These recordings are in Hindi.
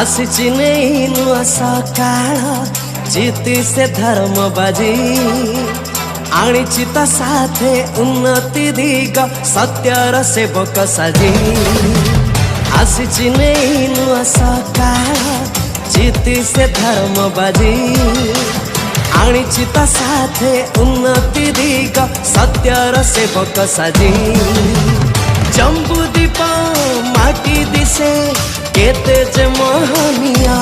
आसिची नहीं नुआ सकाळ जीती से धर्म बाजी आनीची ता साथे उन्नति दिग सत्यर सेवक साजी आसिची नहीं नुआ सकाळ जीती से धर्म बाजी आनीची ता साथे उन्नति दिग सत्यर सेवक साजी जम्बू दीप माटी दिसे केते जे मोहनिया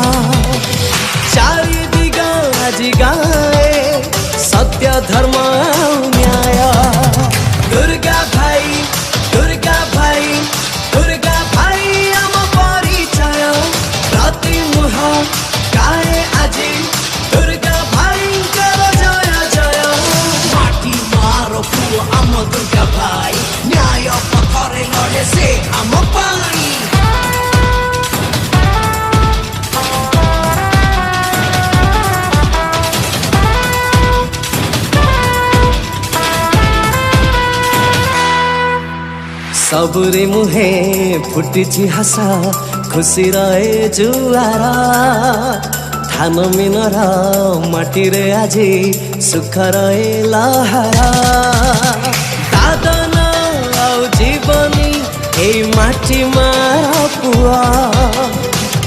चारि दिगा आज गाए सत्य धर्म न्याय दुर्गा भाई दुर्गा भाई दुर्गा भाई आम परिचय प्रति मुह गाए आजी दुर्गा भाई कर जय जय माटी मारो पुओ आम दुर्गा भाई न्याय पथरे लड़े से आम पानी सबरी मुहे फुटी हसा खुशी रहे जुआरा धान मिनरा माटी रे आजी सुख रहे लहरा दादन आउ जीवनी ए माटी मारा पुआ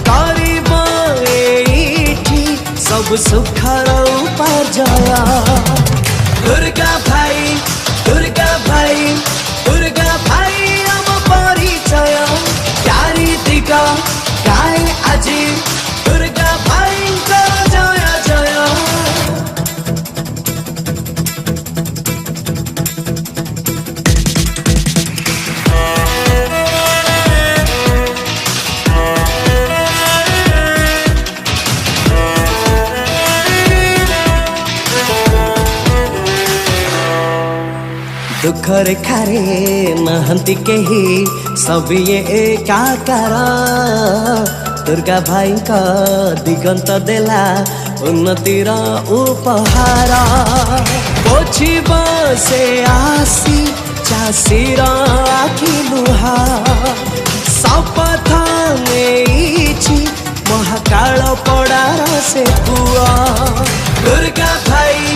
करिब एठी सब सुखर उपार्जय दुर्गा भाई दुर्गा भाई दुर्गा भाई परिचय चारि दिग गाए आजी दुर्गा भाई जय जय दुख रेखारे नहंती केही सब ये एकाकार दुर्गा भाई का दिगंत देला उन्नतिर उपहार पोछिब से आसी चाषीर आखि लुहा शपथ नहीं महाकाल पड़ार से पुआ दुर्गा भाई